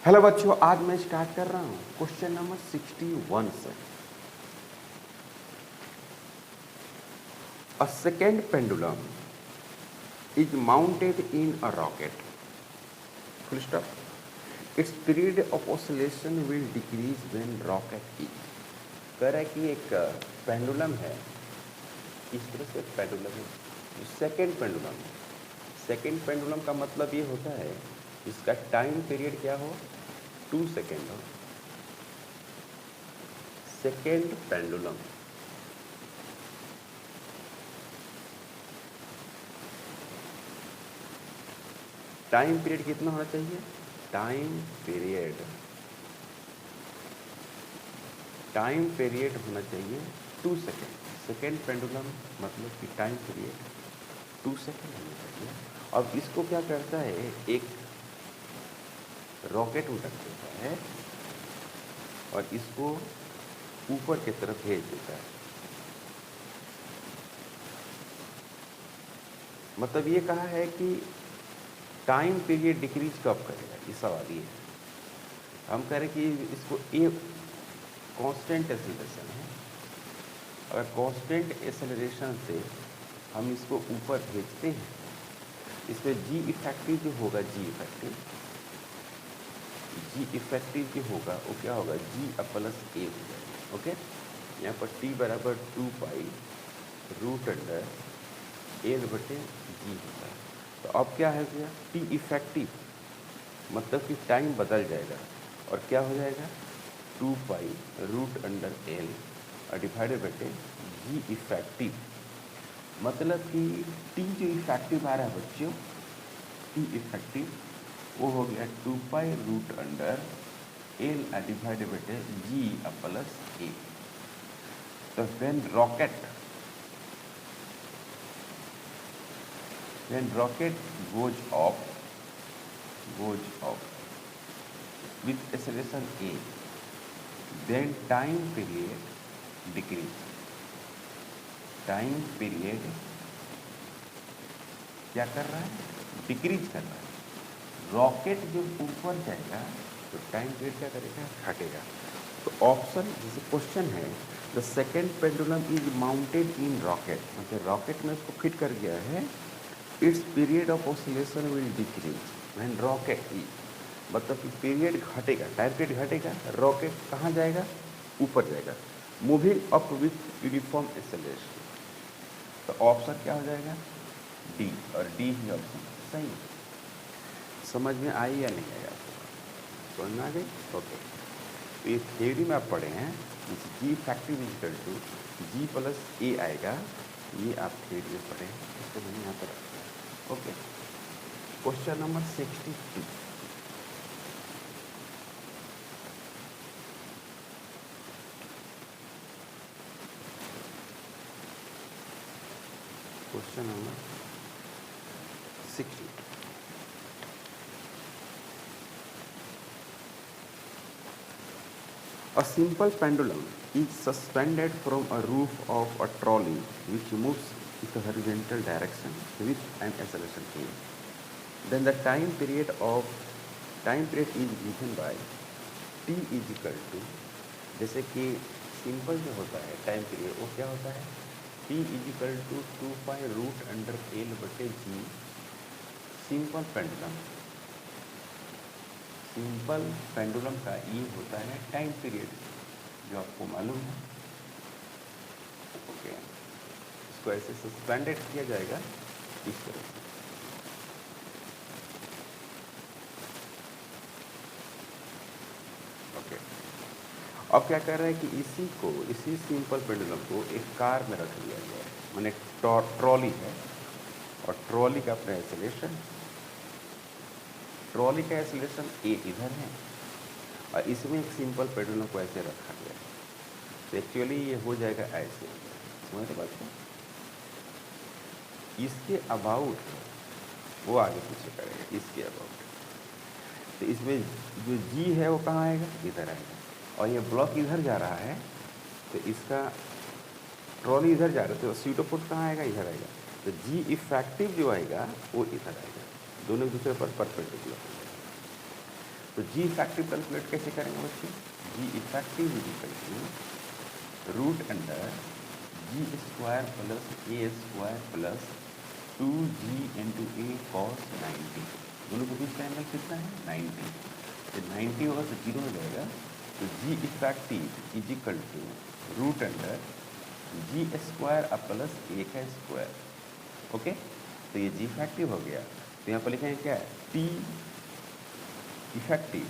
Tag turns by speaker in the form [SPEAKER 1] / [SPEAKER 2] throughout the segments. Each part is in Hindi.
[SPEAKER 1] हेलो बच्चों, आज मैं स्टार्ट कर रहा हूँ क्वेश्चन नंबर 61 से। A second pendulum is mounted in a rocket, full stop. It's period of oscillation will decrease when rocket is. कह रहा है कि एक पेंडुलम है, इस तरह से पेंडुलम है। सेकेंड पेंडुलम है। सेकेंड पेंडुलम का मतलब ये होता है इसका टाइम पीरियड क्या हो, 2 सेकेंड हो। सेकेंड पेंडुलम टाइम पीरियड कितना होना चाहिए? टाइम पीरियड होना चाहिए 2 सेकेंड। सेकेंड पेंडुलम मतलब कि टाइम पीरियड 2 सेकेंड होना चाहिए। अब इसको क्या करता है, एक रॉकेट में रख देता है और इसको ऊपर की तरफ भेज देता है। मतलब ये कहा है कि टाइम पीरियड डिक्रीज कब करेगा, ये सवाल ये है। हम कह रहे कि इसको ए कांस्टेंट एक्सेलरेशन है। अगर कांस्टेंट एक्सेलरेशन से हम इसको ऊपर भेजते हैं, इसमें जी इफेक्टिव जो होगा, जी इफेक्टिव जो होगा वो क्या होगा, जी प्लस ए हो जाएगा। ओके, यहाँ पर टी बराबर 2 पाई रूट अंडर एल बटे जी होता है। तो अब क्या है भैया, टी इफेक्टिव मतलब कि टाइम बदल जाएगा और क्या हो जाएगा, 2 pi root under L divided बटे जी इफेक्टिव। मतलब कि टी जो इफेक्टिव आ रहा है बच्चों, टी इफेक्टिव वो हो गया 2 pi root under L divided बटे जी प्लस ए। तो when rocket goes off with acceleration a, then time period decrease। Time period क्या कर रहा है, डिक्रीज कर रहा है। रॉकेट जब ऊपर जाएगा तो टाइम पीरियड क्या करेगा, घटेगा। तो ऑप्शन जैसे क्वेश्चन है, the second pendulum is mounted in rocket, मतलब रॉकेट में इसको फिट कर गया है। It's period of oscillation will decrease when rocket is, मतलब कि पीरियड घटेगा, टाइम पीरियड घटेगा, रॉकेट कहाँ जाएगा, ऊपर जाएगा, moving up with uniform acceleration. तो ऑप्शन क्या हो जाएगा, डी, और डी ही ऑप्शन सही है। समझ में आई या नहीं आया आपको, समझ में आ गई? ओके, तो ये थ्योरी में आप पढ़े हैं, जी फैक्टिव इजिकल टू जी प्लस ए आएगा, ये आप थ्योरी में पढ़े हैं, इसको मैंने यहाँ पर रखा है। Okay, question number 62। Question number 62। A simple pendulum is suspended from a roof of a trolley which moves in the horizontal direction with an acceleration a. Then the time period is given by t is equal to, जैसे कि सिंपल जो होता है टाइम पीरियड वो क्या होता है, t is equal to 2 pi root under L बटे जी। सिंपल पेंडुलम का ये होता है टाइम पीरियड, जो आपको मालूम है। ओके, इसको ऐसे सस्पेंडेड किया जाएगा इस तरह से। ओके, अब क्या कर रहा है कि इसी सिंपल पेंडुलम को एक कार में रख दिया गया है, मैंने ट्रॉली है और ट्रॉली का अपना एक्सेलरेशन, ट्रॉली का एक्सेलरेशन ए इधर है और इसमें एक सिंपल पेंडुलम को ऐसे रखा गया है। तो एक्चुअली ये हो जाएगा ऐसे, समझ रहे बात को? इसके अबाउट वो आगे पीछे करेगा, इसके अबाउट। तो इसमें जो जी है वो कहाँ आएगा, इधर आएगा, और ये ब्लॉक इधर जा रहा है, तो इसका ट्रॉली इधर जा रहा है, तो स्यूडोपोट कहाँ आएगा, इधर आएगा। तो जी इफेक्टिव जो आएगा वो इधर आएगा, दोनों एक दूसरे पर परपेंडिकुलर हो जाएगा। तो जी इफेक्टिव कैलकुलेट कैसे करेंगे बच्चे? G effective is equal to root under g square plus a square plus 2g into a cos 90। दोनों के बीच का एंगल कितना है? 90। तो 90 होगा तो 0 हो जाएगा। तो g effective is equal to root under g square plus a का स्क्वायर। ओके, तो ये जी इफेक्टिव हो गया। तो यहाँ पर लिखेंगे क्या है? T effective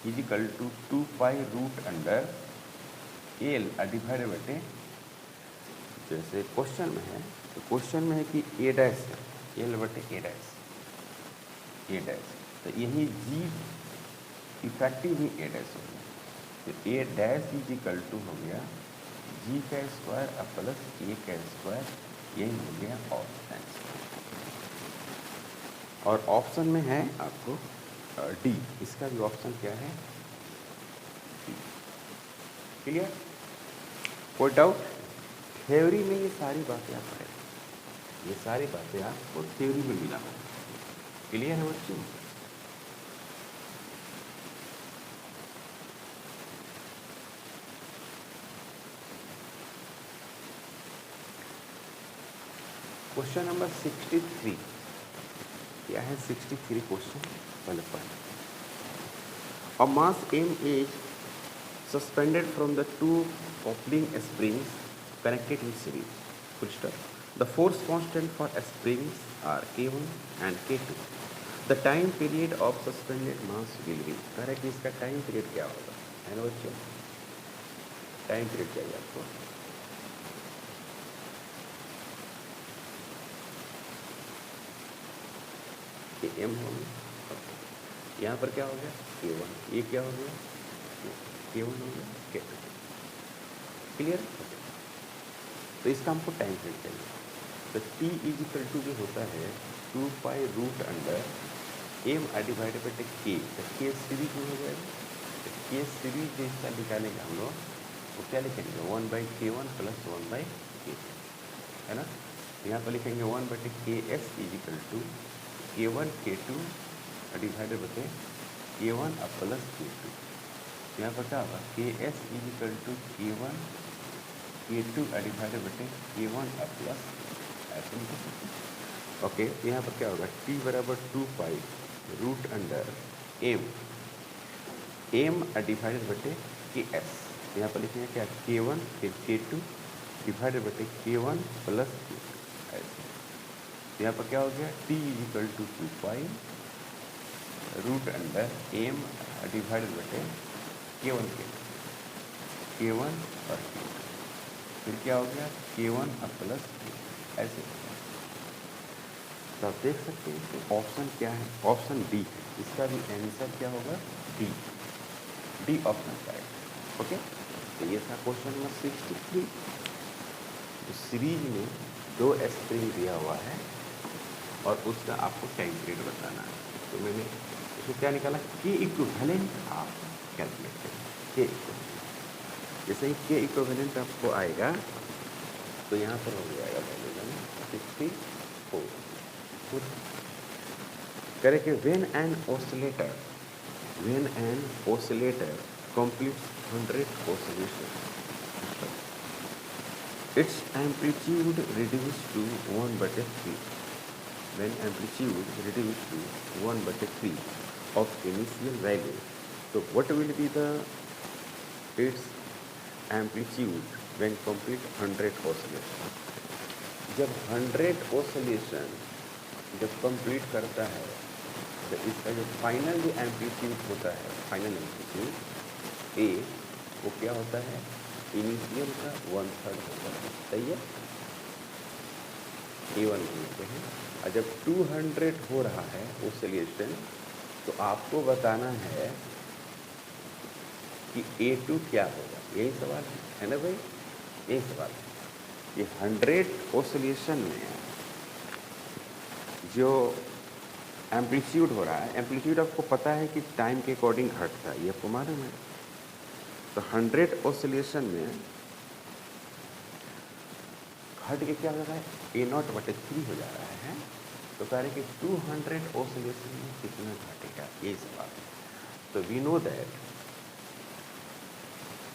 [SPEAKER 1] is equal to 2 pi root under L divided बटे, जैसे क्वेश्चन में है तो क्वेश्चन में है कि ए डैश है, एल बटे ए डैश, ए डैश, तो यही जी इफेक्टिव ही ए डैश हो गया। तो ए डैश इज इक्वल टू हो गया जी का स्क्वायर प्लस ए का स्क्वायर, यही हो गया ऑप्शन। और ऑप्शन में है आपको डी, इसका भी ऑप्शन क्या है? डी। क्लियर? कोई डाउट? थ्योरी में ये सारी बातें आप पढ़ेंगे, ये सारी बातें आपको थ्योरी में मिला होगा। क्लियर है बच्चों? क्वेश्चन नंबर 63 क्या है? 63 क्वेश्चन पहले पढ़ें। A mass m is suspended from the two coupling springs connected in series. Full stop. The force constant for springs are K1 and K2. The time period of suspended mass will be. Correct, इसका टाइम पीरियड क्या होगा? है ना बच्चों? टाइम पीरियड चाहिए आपको। ये एम हो गया, यहाँ पर क्या हो गया? K1, ये क्या हो गया? K1 हो गया, K2। क्लियर? तो इसका हमको टाइम पीरियड चाहिए। तो T इज इक्वल टू जो होता है 2 pi root under M divided by K. तो के सीरीज में हो जाएगा। तो के सीरीज जिसका निकालेंगे हम लोग, वो क्या लिखेंगे? 1/K1 प्लस 1/K2, है ना? यहाँ पर लिखेंगे 1/KS is equal to K1 K2 divided by K1 plus K2। यहाँ पर क्या होगा? KS is equal to K1 K2 divided by K1 plus ऐसे लिख सकते हैं। ओके, तो यहाँ पर क्या होगा? T बराबर 2 pi root under M divided by KS। यहाँ पर लिखेंगे क्या? K1 फिर K2 divided by K1 plus K2 ऐसे। तो यहाँ पर क्या हो गया? T is equal to 2 pi root under M divided by K1 K1 और K2, फिर क्या हो गया? K1 प्लस K2 ऐसे। तो आप देख सकते हैं कि ऑप्शन क्या है? ऑप्शन डी है। इसका भी आंसर क्या होगा? D, D option correct. Okay, तो ये था क्वेश्चन नंबर 63। तो सीरीज में 2 स्प्रिंग दिया हुआ है और उसका आपको टाइम पीरियड बताना है। तो मैंने उसको क्या निकाला? के इक्विवेलेंट आप कैलकुलेट करें। के इक्विवेलेंट, जैसे ही के इक्विवेलेंट आपको आएगा तो यहाँ पर हो जाएगा वैल्यू 64। करें कि when an oscillator completes 100 oscillations, its amplitude reduced to 1/3. When amplitude reduced to 1/3 of initial value, so what will be the its amplitude when complete 100 oscillation? जब 100 oscillation जब कंप्लीट करता है तो इसका जो फाइनल जो एम्पलीट्यूड होता है, फाइनल एम्पलीट्यूड ए, वो क्या होता है? इनिशियल का 1/3 होता है। सही है? A1 बोलते हैं। और जब 200 हो रहा है ओसिलेशन, तो आपको बताना है कि A2 क्या होगा। यही सवाल है ना भाई? यही सवाल है। ये 100 ओसिलेशन में जो एम्पलीट्यूड हो रहा है, एम्पलीट्यूड आपको पता है कि टाइम के अकॉर्डिंग घटता है, ये आपको मालूम है। तो 100 ओसिलेशन में घट के क्या हो रहा है? A0/3 हो जा रहा है। तो कह रहे कि 200 ओसिलेशन में कितना घटेगा, ये सवाल है। तो वी नो दैट,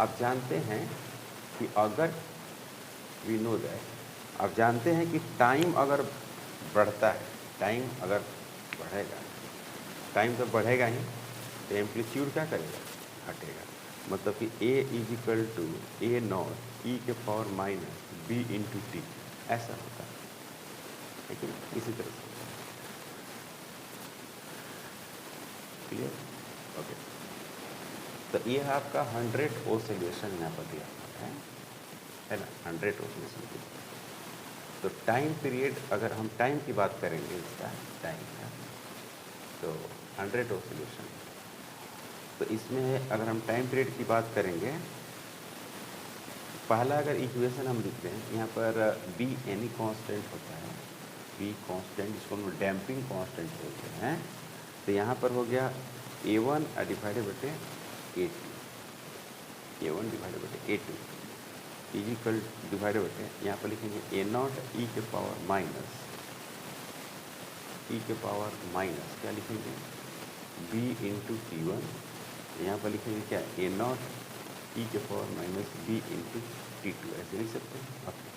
[SPEAKER 1] आप जानते हैं कि अगर वी नो दैट, आप जानते हैं कि टाइम अगर बढ़ता है, टाइम अगर बढ़ेगा, टाइम तो बढ़ेगा ही, तो एम्पलीट्यूड क्या करेगा, घटेगा। मतलब कि a is equal to a not e के power minus b into t, ऐसा होता है, लेकिन इसी तरह से। क्लियर? ओके, तो ये है आपका 100 ऑसिलेशन यहाँ पर दिया है ना, 100 ऑसिलेशन की। तो टाइम पीरियड, अगर हम टाइम की बात करेंगे इसका टाइम का, तो 100 ऑसिलेशन, तो इसमें अगर हम टाइम पीरियड की बात करेंगे, पहला अगर इक्वेशन हम लिखते हैं यहाँ पर बी एनी कांस्टेंट होता है, बी कांस्टेंट, जिसको हम डैम्पिंग कांस्टेंट बोलते हैं। तो यहाँ पर हो गया A1 डिवाइडेड बटे A2, A1 डिवाइडेड बटे A2 इजिकल डिवाइडेड बटे, यहाँ पर लिखेंगे A0 ई के पावर माइनस, ई के पावर माइनस क्या लिखेंगे, B इंटू T1, यहाँ पर लिखेंगे क्या, A0 ई के power minus B into T2, ऐसे लिख सकते हैं। ओके,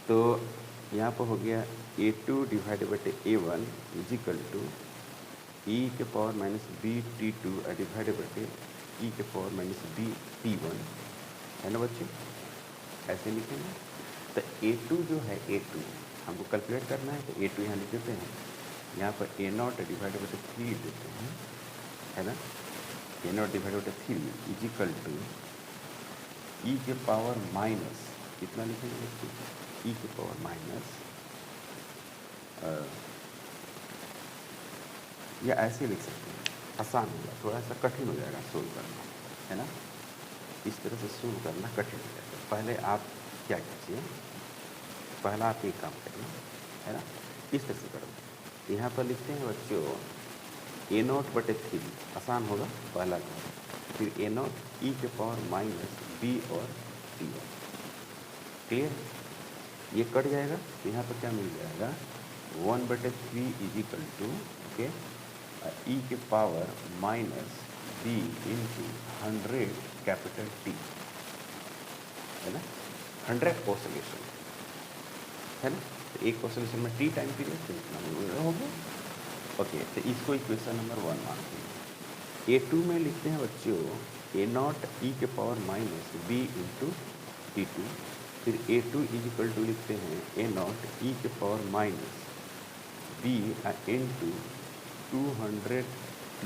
[SPEAKER 1] तो यहाँ पर हो गया A2 डिवाइडेड बटे A1 इजिकल टू ई के power minus B T2 divided बटे ई के पावर माइनस B T1, है ना बच्चे, ऐसे लिखेंगे। तो A2 जो है, A2 हमको कैलकुलेट करना है, तो A2 यहाँ लिख देते हैं, यहाँ पर A0 डिवाइडेड बटे 3 देते हैं, है ना, A0 डिवाइडेड बटे 3 इजिकल टू ई के पावर माइनस, कितना लिखेंगे बच्चे, ई के पावर माइनस, या ऐसे लिख सकते हैं, आसान होगा, थोड़ा सा कठिन हो जाएगा सोल्व करना, है ना, इस तरह से सोल्व करना कठिन हो जाएगा। पहले आप क्या कीजिए, पहला आप एक काम करिए, है ना, इस तरह से करो। यहाँ पर लिखते हैं बच्चों A0 बटे 3, आसान होगा पहला काम, फिर A0 ई के पावर माइनस B और T1, क्लियर, ये कट जाएगा, तो यहाँ पर क्या मिल जाएगा, 1 बटे 3 इजिकल टू, ओके, ई के power minus B into 100 capital T, है ना, 100 ऑसिलेशन, है ना, तो एक ऑसिलेशन में T टाइम पीरियड, तो इतना हो गया। ओके, तो इसको इक्वेशन नंबर 1 मानते हैं। A2 में लिखते हैं बच्चों A0 ई के power minus B into T2, फिर A2 इजिकल टू लिखते हैं A0 ई के power minus B into 200 T,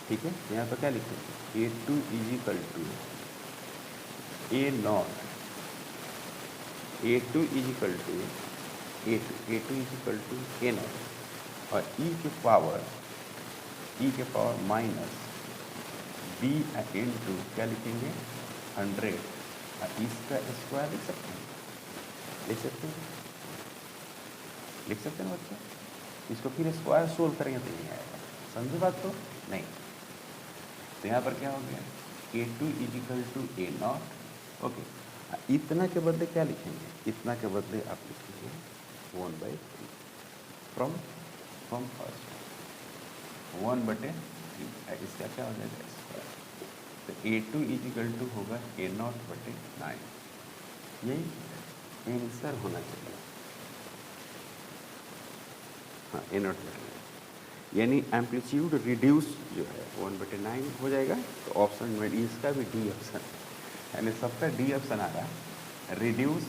[SPEAKER 1] ठीक है। यहाँ पर क्या लिखते हैं, A2 equal to A0, A2 equal to A2 equal to A0 और ई के पावर माइनस B इंटू क्या लिखेंगे 100, इसका स्क्वायर लिख सकते हैं, लिख सकते हैं, लिख सकते हैं बच्चे, इसको फिर स्क्वायर सोल्व करेंगे तो नहीं आएगा, समझे बात तो नहीं। तो यहाँ पर क्या हो गया, A2 equal to A0, okay, इतना के बदले क्या लिखेंगे, इतना के बदले आप लिखेंगे 1/3 फ्रॉम फर्स्ट, 1/3, इसका क्या हो जाएगा स्क्वायर, तो A2 इजिकल टू होगा A0 बटे 9, यही आंसर होना चाहिए, हाँ A0 बटे 9, यानी एम्पलीट्यूड रिड्यूस जो है 1/9 हो जाएगा। तो ऑप्शन में डी, इसका भी डी ऑप्शन, यानी सबका डी ऑप्शन आ रहा है, रिड्यूस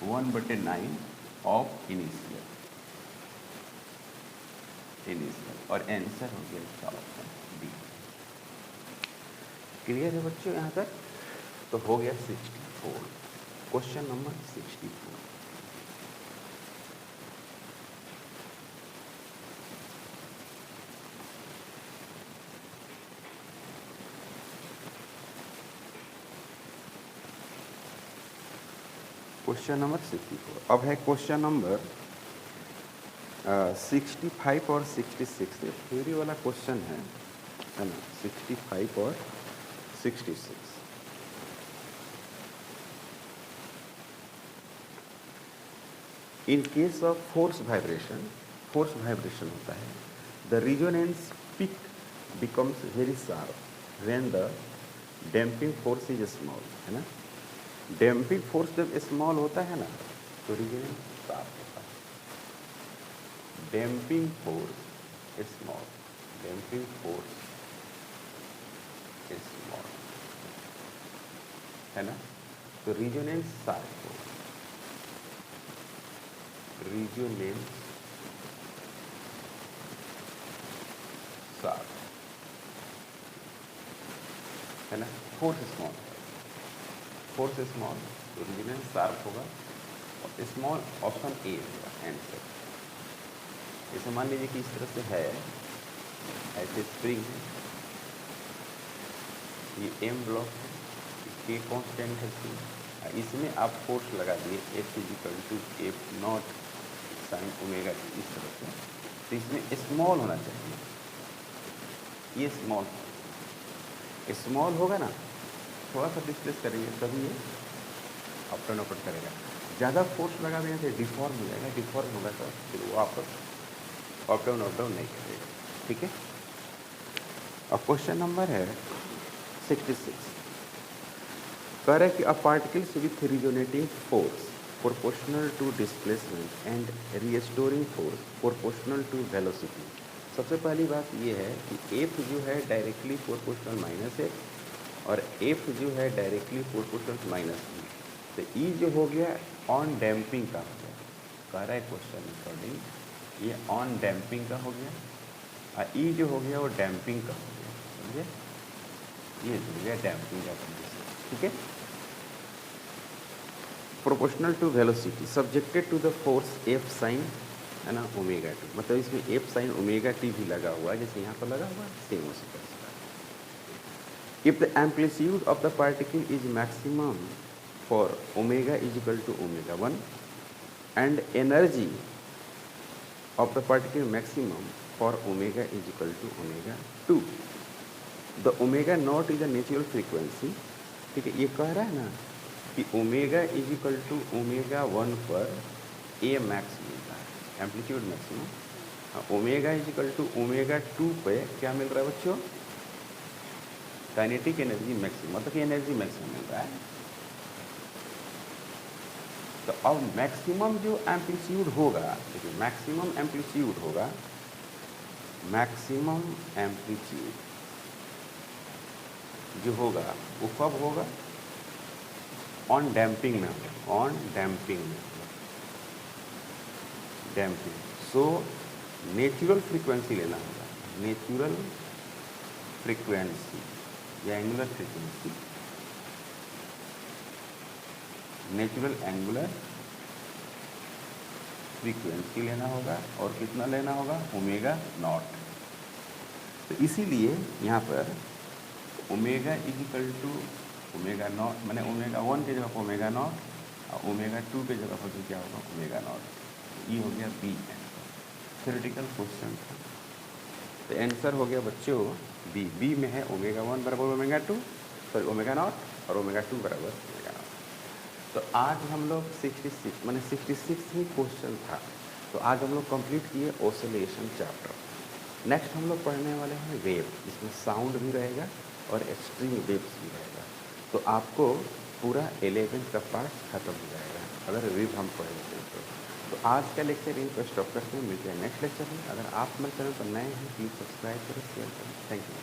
[SPEAKER 1] 1/9 ऑफ इनिशियल, और आंसर हो गया इसका ऑप्शन डी। क्लियर है बच्चों यहाँ तक? तो हो गया 64, क्वेश्चन नंबर 64। क्वेश्चन नंबर 64, अब है क्वेश्चन नंबर 65 और 66, ये थ्योरी वाला क्वेश्चन है ना, 65 और 66। In case of force vibration होता है, the resonance peak becomes very sharp when the damping force is small, है ना। डैम्पिंग फोर्स जब स्मॉल होता है ना तो रिजोनेंस शार्प होता है। Damping force small, damping force small, है ना, तो रिजोनेंस शार्प होगा। रिजोनेंस शार्प, है ना, फोर्स स्मॉल, फोर्स स्मॉल तो रिजोनेंस शार्प होगा और स्मॉल ऑप्शन ए होगा आंसर। जैसे मान लीजिए कि इस तरह से है, ऐसे स्प्रिंग है, ये एम ब्लॉक है, के कांस्टेंट है सी, इसमें आप फोर्स लगा दिए F equal to F naught sine omega T, इस तरह से, तो इसमें स्मॉल होना चाहिए, ये स्मॉल होगा ना, थोड़ा सा डिस्प्लेस करेंगे तभी ये अप डाउन करेगा। ज़्यादा फोर्स लगा देंगे तो डिफॉर्म हो जाएगा, डिफॉर्म होगा तो फिर वो आपस अप डाउन नहीं करेगा, ठीक है। अब क्वेश्चन नंबर है 66, कह रहा है कि a particles with resonating force proportional to displacement and restoring force proportional to velocity. सबसे पहली बात ये है कि एफ जो है डायरेक्टली प्रोपोर्शनल माइनस एफ और एफ जो है डायरेक्टली प्रोपोर्शनल माइनस बी, तो ई जो हो गया ऑन डैम्पिंग का हो गया, कह रहा है क्वेश्चन अकॉर्डिंग ये ऑन डैम्पिंग का हो गया और ई जो हो गया वो डैम्पिंग का हो गया, समझे, ये हो गया डैम्पिंग का कंडीशन, ठीक है। Proportional to velocity subjected to the force F sine, है ना, ओमेगा टी, मतलब इसमें एफ साइन ओमेगा टी भी लगा हुआ है, जैसे यहाँ पर लगा हुआ है सेम उसी तरह से। If the amplitude of the particle is maximum for omega is equal to omega 1 and energy of the particle maximum for omega is equal to omega 2, the omega naught is a natural frequency, ठीक है। ये कह रहा है ना कि omega is equal to omega 1 पर ए मैक्स मिलता है, amplitude maximum. Omega is equal to omega 2 पे क्या मिल रहा है बच्चों, काइनेटिक एनर्जी मैक्सिमम, मतलब कि एनर्जी मैक्सिमम मिल रहा है। तो अब मैक्सिमम जो एम्पलीट्यूड होगा, देखिए मैक्सिमम एम्पलीट्यूड होगा, मैक्सिमम एम्पलीट्यूड जो होगा वो कब होगा, ऑन डैम्पिंग में होगा, ऑन डैम्पिंग में, डैम्पिंग। सो नेचुरल फ्रीक्वेंसी लेना होगा, नेचुरल फ्रीक्वेंसी या angular frequency, natural angular frequency लेना होगा और कितना लेना होगा, ओमेगा नॉट। तो इसीलिए यहाँ पर omega is equal to omega naught, मैंने ओमेगा 1 के जगह पर ओमेगा नॉट और ओमेगा 2 के जगह पर क्या होगा, ओमेगा नॉट। ये हो गया बी आंसर, थ्योरेटिकल क्वेश्चन था, तो आंसर हो गया बच्चों बी। बी में है ओमेगा 1 बराबर ओमेगा 2, सॉरी ओमेगा नॉट और ओमेगा 2 बराबर ओमेगा नॉट। तो आज हम लोग 66 मैंने 66 ही क्वेश्चन था, तो आज हम लोग कंप्लीट किए ऑसिलेशन चैप्टर। नेक्स्ट हम लोग पढ़ने वाले हैं वेव, इसमें साउंड भी रहेगा और एक्सट्रीम वेव्स भी रहेगा, तो आपको पूरा 11th का पार्ट खत्म हो जाएगा अगर वेव हम पढ़ लेते हैं तो आज का लेक्चर यहीं पर स्टॉप करते हैं, मिलते हैं नेक्स्ट लेक्चर में। अगर आप हमारे चैनल पर नए हैं प्लीज़ सब्सक्राइब करें, शेयर करें, थैंक यू।